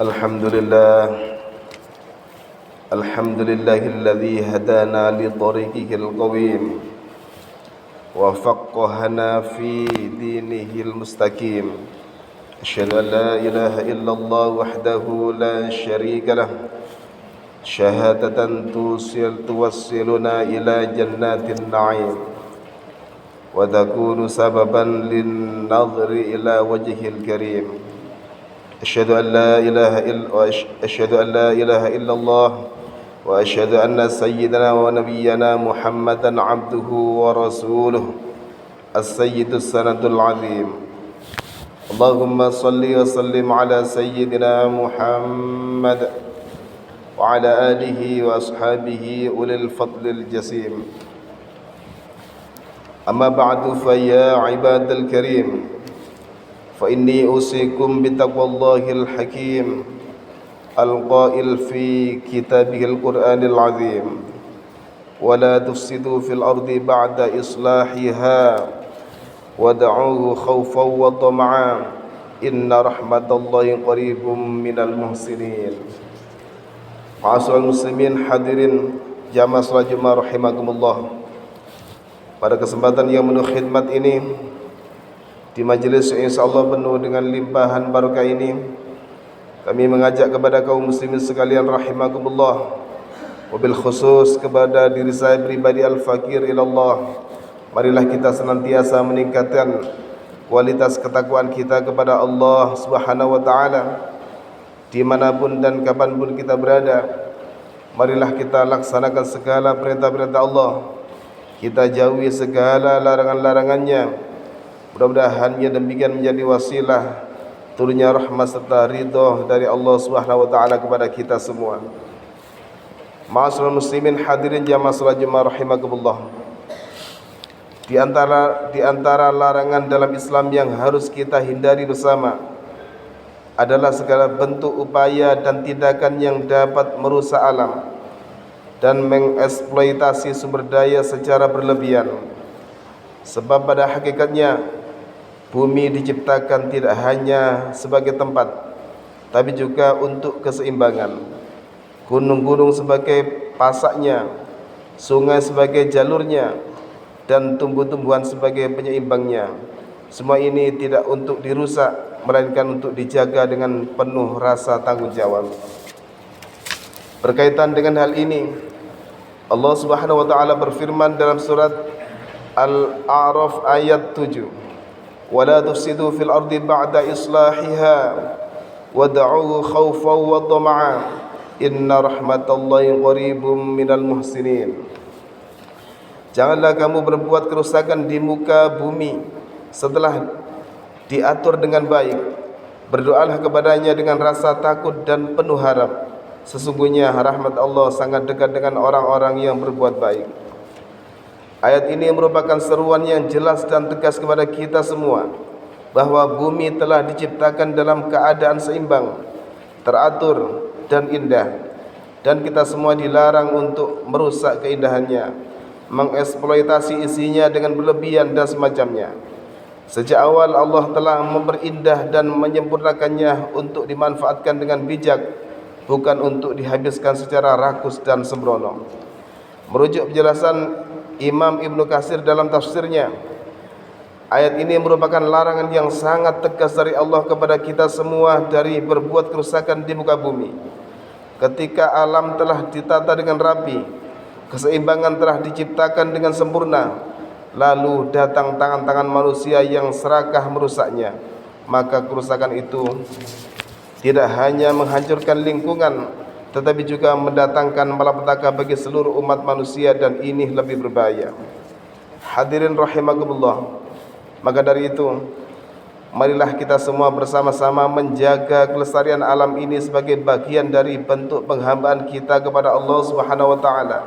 الحمد لله الحمد لله الذي هدانا لطريقه القويم وفقهنا في دينه المستقيم. أشهد أن لا إله إلا الله وحده لا شريك له شهادة توصلنا إلى جنات النعيم وتكون سببا للنظر إلى وجهه الكريم. أشهد أن لا إله إلا الله وأشهد أن سيدنا ونبينا محمدا عبده ورسوله السيد السند العظيم. اللهم صل وسلم على سيدنا محمد وعلى آله وأصحابه أولي الفضل الجسيم. أما بعد فيا عباد الكريم، فإني أوصيكم بتقوى الله الحكيم القائل في كتابه القرآن العظيم: ولا تفسدوا في الأرض بعد إصلاحها ودعوه خوفا وطمعا إن رحمة الله قريب من المحسنين. Ma'asyiral muslimin, hadirin jamaah salat Jumat rahimakumullah. Pada kesempatan yang penuh khidmat ini, di majlis yang insyaallah penuh dengan limpahan barakah ini, kami mengajak kepada kaum muslimin sekalian rahimakumullah, wabil khusus kepada diri saya pribadi al-fakir ilallah, marilah kita senantiasa meningkatkan kualitas ketakwaan kita kepada Allah Subhanahu wa taala dimanapun dan kapanpun kita berada. Marilah kita laksanakan segala perintah-perintah Allah, kita jauhi segala larangan-larangannya. Mudah-mudahan demikian menjadi wasilah turunnya rahmat serta ridha dari Allah Subhanahu wa taala kepada kita semua. Ma'asyiral muslimin, hadirin jamaah salat Jumat rahimakumullah. Di antara larangan dalam Islam yang harus kita hindari bersama adalah segala bentuk upaya dan tindakan yang dapat merusak alam dan mengeksploitasi sumber daya secara berlebihan. Sebab pada hakikatnya bumi diciptakan tidak hanya sebagai tempat, tapi juga untuk keseimbangan. Gunung-gunung sebagai pasaknya, sungai sebagai jalurnya, dan tumbuh-tumbuhan sebagai penyeimbangnya. Semua ini tidak untuk dirusak, melainkan untuk dijaga dengan penuh rasa tanggung jawab. Berkaitan dengan hal ini, Allah Subhanahu wa taala berfirman dalam surat Al-A'raf ayat 7, وَلَا تُفْسِدُوا فِي الْأَرْضِ بَعْدَ إِصْلَاحِهَا وَادْعُوهُ خَوْفًا وَطَمَعًا إِنَّ رَحْمَةَ اللَّهِ قَرِيبٌ مِنَ الْمُحْسِنِينَ. Janganlah kamu berbuat kerusakan di muka bumi setelah diatur dengan baik. Berdoalah kepadanya dengan rasa takut dan penuh harap. Sesungguhnya rahmat Allah sangat dekat dengan orang-orang yang berbuat baik. Ayat ini merupakan seruan yang jelas dan tegas kepada kita semua bahwa bumi telah diciptakan dalam keadaan seimbang, teratur dan indah, dan kita semua dilarang untuk merusak keindahannya, mengeksploitasi isinya dengan berlebihan dan semacamnya. Sejak awal Allah telah memperindah dan menyempurnakannya untuk dimanfaatkan dengan bijak, bukan untuk dihabiskan secara rakus dan sembrono. Merujuk penjelasan Imam Ibnu Katsir dalam tafsirnya, ayat ini merupakan larangan yang sangat tegas dari Allah kepada kita semua dari berbuat kerusakan di muka bumi. Ketika alam telah ditata dengan rapi, keseimbangan telah diciptakan dengan sempurna, lalu datang tangan-tangan manusia yang serakah merusaknya, maka kerusakan itu tidak hanya menghancurkan lingkungan, tetapi juga mendatangkan malapetaka bagi seluruh umat manusia, dan ini lebih berbahaya. Hadirin rahimakumullah, maka dari itu marilah kita semua bersama-sama menjaga kelestarian alam ini sebagai bagian dari bentuk penghambaan kita kepada Allah Subhanahu wa taala.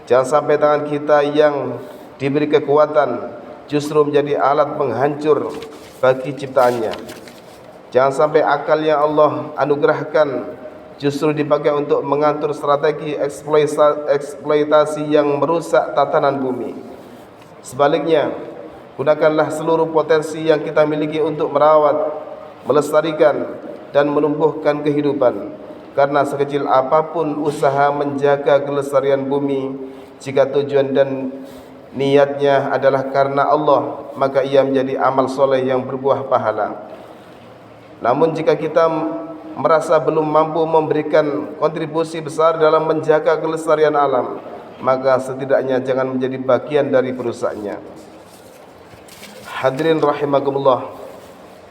Jangan sampai tangan kita yang diberi kekuatan justru menjadi alat penghancur bagi ciptaannya. Jangan sampai akal yang Allah anugerahkan justru dipakai untuk mengatur strategi eksploitasi yang merusak tatanan bumi. Sebaliknya, gunakanlah seluruh potensi yang kita miliki untuk merawat, melestarikan, dan menumbuhkan kehidupan. Karena sekecil apapun usaha menjaga kelestarian bumi, jika tujuan dan niatnya adalah karena Allah, maka ia menjadi amal soleh yang berbuah pahala. Namun jika kita merasa belum mampu memberikan kontribusi besar dalam menjaga kelestarian alam, maka setidaknya jangan menjadi bagian dari perusaknya. Hadirin rahimakumullah,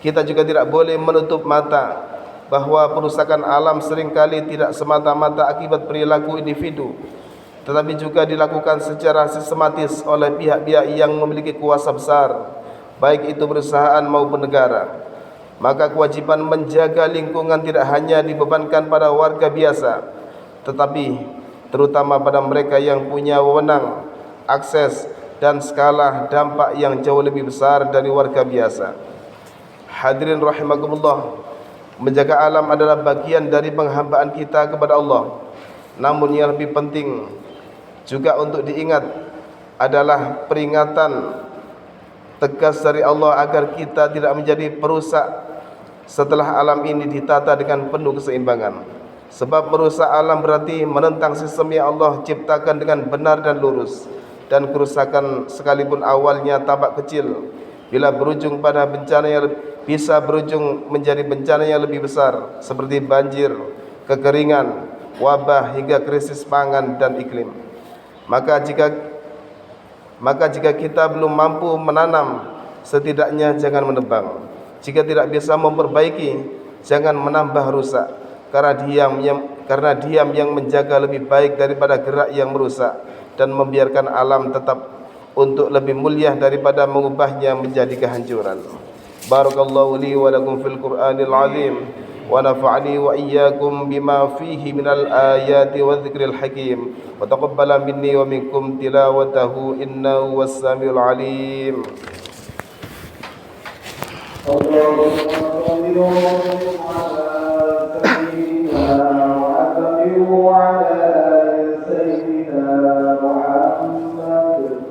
kita juga tidak boleh menutup mata bahwa perusakan alam seringkali tidak semata-mata akibat perilaku individu, tetapi juga dilakukan secara sistematis oleh pihak-pihak yang memiliki kuasa besar, baik itu perusahaan maupun negara. Maka kewajiban menjaga lingkungan tidak hanya dibebankan pada warga biasa, tetapi terutama pada mereka yang punya wewenang, akses dan skala dampak yang jauh lebih besar dari warga biasa. Hadirin rahimakumullah, menjaga alam adalah bagian dari penghambaan kita kepada Allah. Namun yang lebih penting juga untuk diingat adalah peringatan tegas dari Allah agar kita tidak menjadi perusak setelah alam ini ditata dengan penuh keseimbangan. Sebab merusak alam berarti menentang sistem yang Allah ciptakan dengan benar dan lurus. Dan kerusakan sekalipun awalnya tampak kecil, bila berujung pada bencana yang bisa berujung menjadi bencana yang lebih besar, seperti banjir, kekeringan, wabah hingga krisis pangan dan iklim. Maka jika kita belum mampu menanam, setidaknya jangan menebang. Jika tidak bisa memperbaiki, jangan menambah rusak. Karena diam yang menjaga lebih baik daripada gerak yang merusak, dan membiarkan alam tetap untuk lebih mulia daripada mengubahnya menjadi kehancuran. Barakallahu li wa lakum fil Qur'anil azim, wa nafa'ani wa iyyakum bima fihi minal ayati wa dzikril hakim, wa taqabbala minni wa minkum tilawatahu innahu was-samiul alim. Allahumma shalli ala sayyidina Muhammad.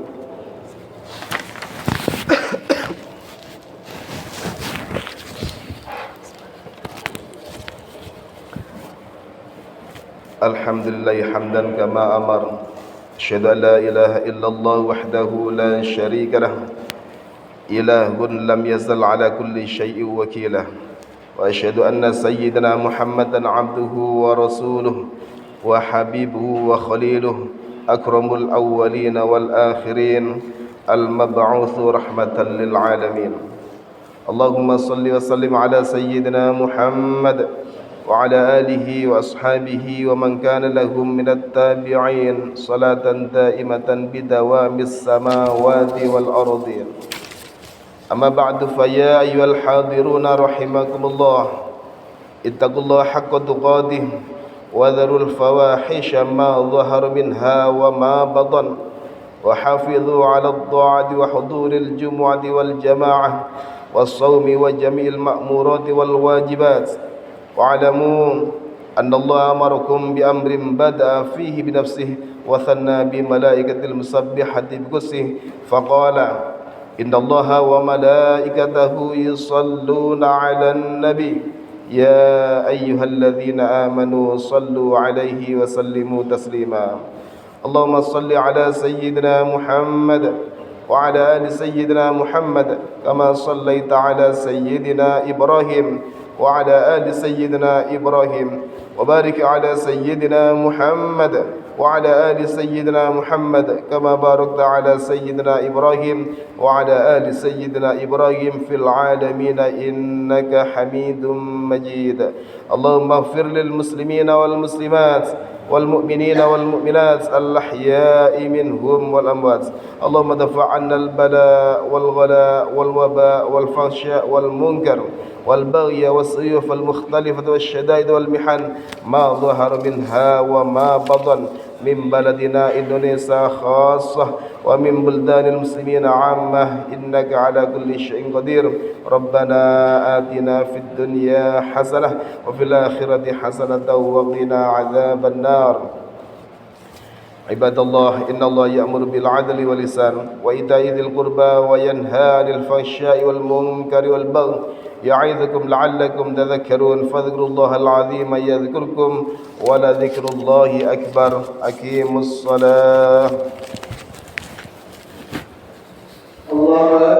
Alhamdulillah hamdan kama amar. Asyhadu an la ilaha illallah wahdahu la syarika lah, ilahun lam yazal ala kulli syai'in wakilah. Wa asyhadu anna sayyidina Muhammadan abduhu wa rasuluh wa habibuhu wa khaliluh, akramul awwalin wal akhirin, al-mab'utsu rahmatan lil alamin. Allahumma salli wa sallim ala sayyidina Muhammad وعلى آله وأصحابه ومن كان لهم من التابعين صلاة دائمة بدوام السماوات والأرض. أما بعد فيا أيها الحاضرون رحمكم الله، اتقوا الله حق تقاته وذروا الفواحش ما ظهر منها وما بطن، وحافظوا على الطاعة وحضور الجمعة والجماعة والصوم وجميع المأمورات والواجبات. واعلموا أن الله أمركم بأمر بدأ فيه بنفسه وثنى بملائكة المسبحة بقدسه فقال إن الله وملائكته يصلون على النبي يا أيها الذين آمنوا صلوا عليه وسلموا تسليما. اللهم صل على سيدنا محمد وعلى آل سيدنا محمد كما صليت على سيدنا إبراهيم وعلى آل سيدنا إبراهيم، وبارك على سيدنا محمد وعلى آل سيدنا محمد كما باركت على سيدنا إبراهيم وعلى آل سيدنا إبراهيم في العالمين إنك حميد مجيد. اللهم اغفر للمسلمين والمسلمات والمؤمنين والمؤمنات الأحياء منهم والأموات. اللهم دفع عنا البلاء والغلاء والوباء والفحشاء والمنكر والبغي والسيوف المختلفة والشدائد والمحن ما ظهر منها وما بطن من بلدنا إندونيسيا خاصة ومن بلدان المسلمين عامة إنك على كل شيء قدير. ربنا آتنا في الدنيا حسنة وفي الآخرة حسنة وقنا عذاب النار. عباد الله، إن الله يأمر بالعدل والإحسان وإيتاء ذي القربى وينهى عن الفحشاء والمنكر والبغي يعظكم لعلكم تذكرون فاذكروا الله العظيم يذكركم ولذكر الله أكبر أقيموا الصلاة. الله